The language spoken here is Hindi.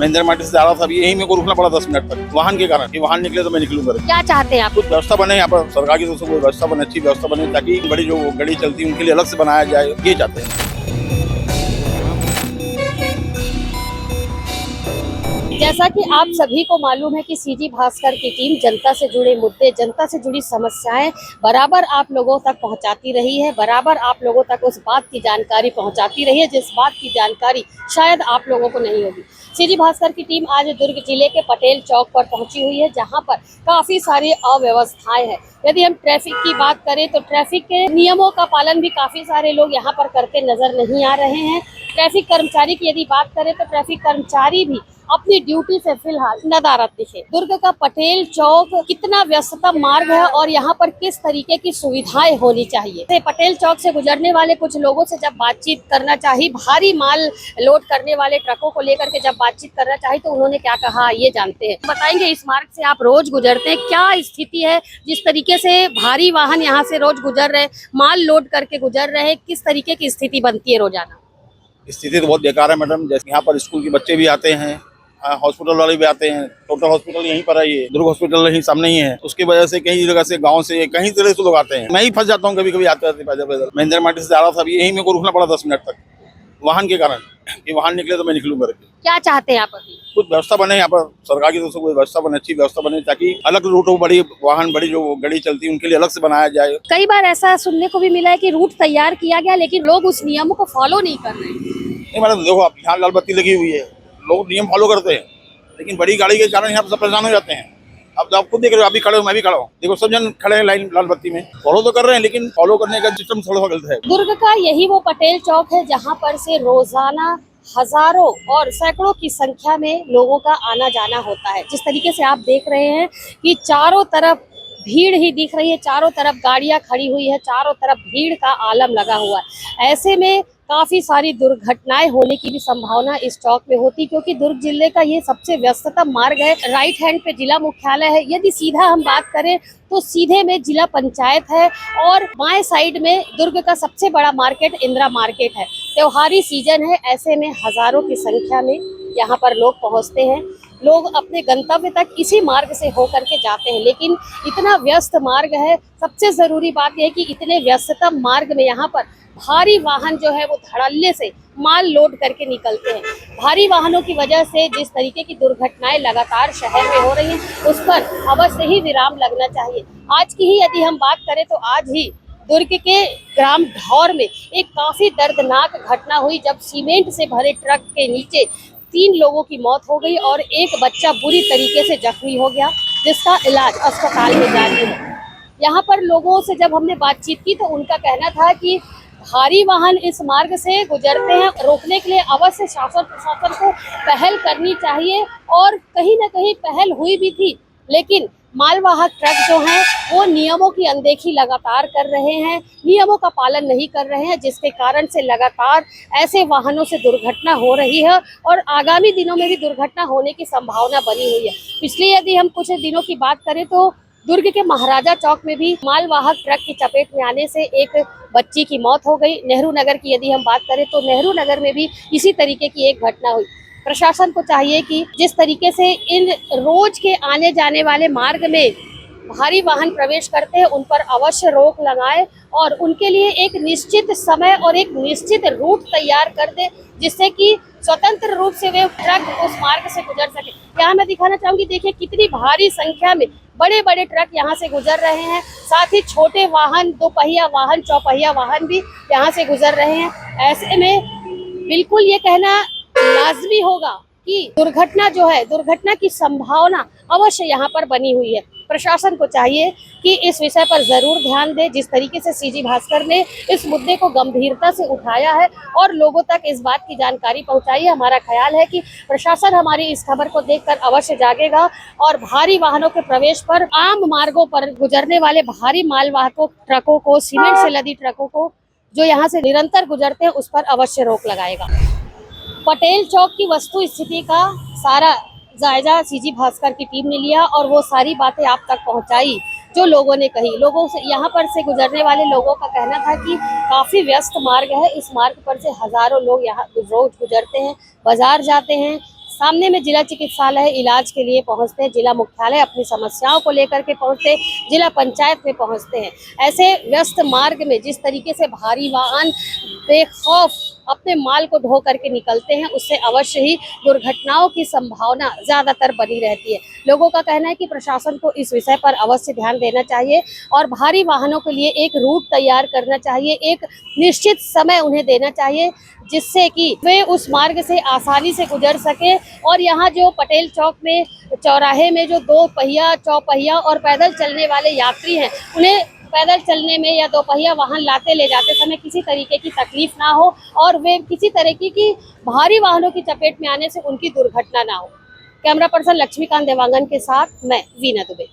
मैं इंदिरा मार्केट से जा रहा था, अभी यहीं मेरे को रुकना पड़ा 10 मिनट तक वाहन के कारण कि वाहन निकले तो मैं निकलूंगा। क्या चाहते हैं आप? कुछ व्यवस्था बने यहाँ पर, सरकार की तरफ से कोई व्यवस्था बने, अच्छी व्यवस्था बने, ताकि बड़ी जो गाड़ी चलती है उनके लिए अलग से बनाया जाए, ये चाहते हैं। जैसा कि आप सभी को मालूम है कि सीजी भास्कर की टीम जनता से जुड़े मुद्दे, जनता से जुड़ी समस्याएं बराबर आप लोगों तक पहुंचाती रही है, बराबर आप लोगों तक उस बात की जानकारी पहुंचाती रही है जिस बात की जानकारी शायद आप लोगों को नहीं होगी। सीजी भास्कर की टीम आज दुर्ग जिले के पटेल चौक पर पहुंची हुई है, जहां पर काफी सारी अव्यवस्थाएं हैं। यदि हम ट्रैफिक की बात करें तो ट्रैफिक के नियमों का पालन भी काफी सारे लोग यहाँ पर करते नजर नहीं आ रहे हैं। ट्रैफिक कर्मचारी की यदि बात करें तो ट्रैफिक कर्मचारी भी अपनी ड्यूटी से फिलहाल नदारद दिखे। दुर्ग का पटेल चौक कितना व्यस्ततम मार्ग है और यहाँ पर किस तरीके की सुविधाएं होनी चाहिए। पटेल चौक से गुजरने वाले कुछ लोगों से जब बातचीत करना चाहिए, भारी माल लोड करने वाले ट्रकों को लेकर के जब बातचीत करना चाहिए तो उन्होंने क्या कहा ये जानते हैं। बताएंगे, इस मार्ग से आप रोज गुजरते हैं, क्या स्थिति है? जिस तरीके से भारी वाहन यहाँ से रोज गुजर रहे, माल लोड करके गुजर रहे हैं, किस तरीके की स्थिति बनती है रोजाना? स्थिति तो बहुत बेकार है मैडम। जैसे यहाँ पर स्कूल के बच्चे भी आते हैं, हॉस्पिटल वाले भी आते हैं। टोटल हॉस्पिटल यहीं पर है, ये दुर्ग हॉस्पिटल यहीं सामने ही है। उसकी वजह से कई जगह से, गांव से, कहीं तरह से लोग आते हैं। मैं ही फंस जाता हूँ कभी कभी आते आते पैदल। मैं इंदिरा मार्केट से जा रहा था, अभी यहीं मेरे को रुकना पड़ा 10 मिनट तक वाहन के कारण कि वाहन निकले तो मैं निकलूंगा। क्या चाहते हैं आप अभी? कुछ व्यवस्था बने यहाँ पर, सरकार की तरफ से कोई व्यवस्था बने, अच्छी व्यवस्था बने, ताकि अलग रूट हो, बड़ी वाहन, बड़ी जो गाड़ी चलती है उनके लिए अलग से बनाया जाए। कई बार ऐसा सुनने को भी मिला है कि रूट तैयार किया गया लेकिन लोग उस नियमों को फॉलो नहीं कर रहे हैं। नहीं मैडम, देखो आप, यहाँ लाल बत्ती लगी हुई है, लोग नियम फॉलो करते हैं, लेकिन बड़ी गाड़ी के कारण यहाँ पर सब परेशान हो जाते हैं। अब आप खुद देख रहे हो, अभी खड़े हो, मैं भी खड़ा हूँ, देखो सब जन खड़े हैं लाइन लाल बत्ती में, फॉलो तो कर रहे हैं लेकिन फॉलो करने का सिस्टम थोड़ा गलत है। दुर्ग का यही वो पटेल चौक है जहाँ पर से रोजाना हजारों और सैकड़ों की संख्या में लोगों का आना जाना होता है। जिस तरीके से आप देख रहे हैं कि चारों तरफ भीड़ ही दिख रही है, चारों तरफ गाड़ियां खड़ी हुई है, चारों तरफ भीड़ का आलम लगा हुआ है। ऐसे में काफी सारी दुर्घटनाएं होने की भी संभावना इस चौक में होती, क्योंकि दुर्ग जिले का ये सबसे व्यस्ततम मार्ग है। राइट हैंड पे जिला मुख्यालय है, यदि सीधा हम बात करें तो सीधे में जिला पंचायत है और बाएं साइड में दुर्ग का सबसे बड़ा मार्केट इंदिरा मार्केट है। त्योहारी सीजन है, ऐसे में हजारों की संख्या में यहाँ पर लोग पहुँचते हैं। लोग अपने गंतव्य तक इसी मार्ग से होकर के जाते हैं, लेकिन इतना व्यस्त मार्ग है। सबसे जरूरी बात यह है कि इतने व्यस्ततम मार्ग में यहाँ पर भारी वाहन जो है वो धड़ल्ले से माल लोड करके निकलते हैं। भारी वाहनों की वजह से जिस तरीके की दुर्घटनाएं लगातार शहर में हो रही हैं, उस पर अवश्य ही विराम लगना चाहिए। आज की ही यदि हम बात करें तो आज ही दुर्ग के ग्राम ढौर में एक काफी दर्दनाक घटना हुई, जब सीमेंट से भरे ट्रक के नीचे 3 लोगों की मौत हो गई और एक बच्चा बुरी तरीके से जख्मी हो गया, जिसका इलाज अस्पताल में जारी है। यहाँ पर लोगों से जब हमने बातचीत की तो उनका कहना था कि भारी वाहन इस मार्ग से गुजरते हैं, रोकने के लिए अवश्य शासन प्रशासन को पहल करनी चाहिए और कहीं ना कहीं पहल हुई भी थी, लेकिन मालवाहक ट्रक जो हैं वो नियमों की अनदेखी लगातार कर रहे हैं, नियमों का पालन नहीं कर रहे हैं, जिसके कारण से लगातार ऐसे वाहनों से दुर्घटना हो रही है और आगामी दिनों में भी दुर्घटना होने की संभावना बनी हुई है। पिछले यदि हम कुछ दिनों की बात करें तो दुर्ग के महाराजा चौक में भी मालवाहक ट्रक की चपेट में आने से एक बच्ची की मौत हो गई। नेहरू नगर की यदि हम बात करें तो नेहरू नगर में भी इसी तरीके की एक घटना हुई। प्रशासन को चाहिए कि जिस तरीके से इन रोज के आने जाने वाले मार्ग में भारी वाहन प्रवेश करते हैं उन पर अवश्य रोक लगाए और उनके लिए एक निश्चित समय और एक निश्चित रूट तैयार कर दे, जिससे कि स्वतंत्र रूप से वे ट्रक उस मार्ग से गुजर सके। यहाँ मैं दिखाना चाहूंगी, देखिए कितनी भारी संख्या में बड़े बड़े ट्रक यहाँ से गुजर रहे हैं, साथ ही छोटे वाहन, 2 पहिया वाहन, 4 पहिया वाहन भी यहाँ से गुजर रहे हैं। ऐसे में बिल्कुल ये कहना लाजमी होगा कि दुर्घटना जो है, दुर्घटना की संभावना अवश्य यहाँ पर बनी हुई है। प्रशासन को चाहिए कि इस विषय पर जरूर ध्यान दे। जिस तरीके से सीजी भास्कर ने इस मुद्दे को गंभीरता से उठाया है और लोगों तक इस बात की जानकारी पहुंचाई है, हमारा ख्याल है कि प्रशासन हमारी इस खबर को देखकर अवश्य जागेगा और भारी वाहनों के प्रवेश पर, आम मार्गों पर गुजरने वाले भारी मालवाहकों ट्रकों को, सीमेंट से लदी ट्रकों को जो यहाँ से निरंतर गुजरते हैं उस पर अवश्य रोक लगाएगा। पटेल चौक की वस्तु स्थिति का सारा जायजा सीजी भास्कर की टीम ने लिया और वो सारी बातें आप तक पहुंचाई जो लोगों ने कही। लोगों से, यहाँ पर से गुजरने वाले लोगों का कहना था कि काफी व्यस्त मार्ग है, इस मार्ग पर से हजारों लोग यहाँ रोज गुजरते हैं, बाजार जाते हैं, सामने में जिला चिकित्सालय इलाज के लिए पहुंचते हैं, जिला मुख्यालय अपनी समस्याओं को लेकर के पहुंचते हैं, जिला पंचायत में पहुंचते हैं। ऐसे व्यस्त मार्ग में जिस तरीके से भारी वाहन बेखौफ अपने माल को ढो करके निकलते हैं, उससे अवश्य ही दुर्घटनाओं की संभावना ज्यादातर बनी रहती है। लोगों का कहना है कि प्रशासन को इस विषय पर अवश्य ध्यान देना चाहिए और भारी वाहनों के लिए एक रूट तैयार करना चाहिए, एक निश्चित समय उन्हें देना चाहिए, जिससे कि वे उस मार्ग से आसानी से गुजर सके। और यहाँ जो पटेल चौक में चौराहे में जो 2 पहिया, चौपहिया और पैदल चलने वाले यात्री हैं, उन्हें पैदल चलने में या 2 पहिया वाहन लाते ले जाते समय किसी तरीके की तकलीफ ना हो और वे किसी तरीके की भारी वाहनों की चपेट में आने से उनकी दुर्घटना ना हो। कैमरा पर्सन लक्ष्मीकांत देवांगन के साथ मैं वीना दुबे।